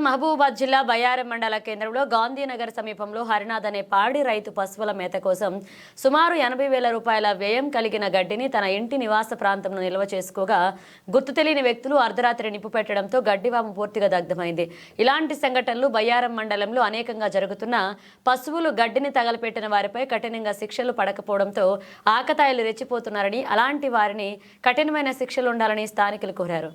మహబూబాబాద్ జిల్లా బయ్యారం మండల కేంద్రంలో గాంధీనగర్ సమీపంలో హరినాథ్ అనే పాడి రైతు పశువుల మేత కోసం సుమారు 80,000 రూపాయల వ్యయం కలిగిన గడ్డిని తన ఇంటి నివాస ప్రాంతంలో నిల్వ చేసుకోగా గుర్తు తెలియని వ్యక్తులు అర్ధరాత్రి నిప్పు పెట్టడంతో గడ్డివాము పూర్తిగా దగ్ధమైంది. ఇలాంటి సంఘటనలు బయ్యారం మండలంలో అనేకంగా జరుగుతున్నా పశువులు గడ్డిని తగలపెట్టిన వారిపై కఠినంగా శిక్షలు పడకపోవడంతో ఆకతాయిలు రెచ్చిపోతున్నారని, అలాంటి వారిని కఠినమైన శిక్షలు ఉండాలని స్థానికులు కోరారు.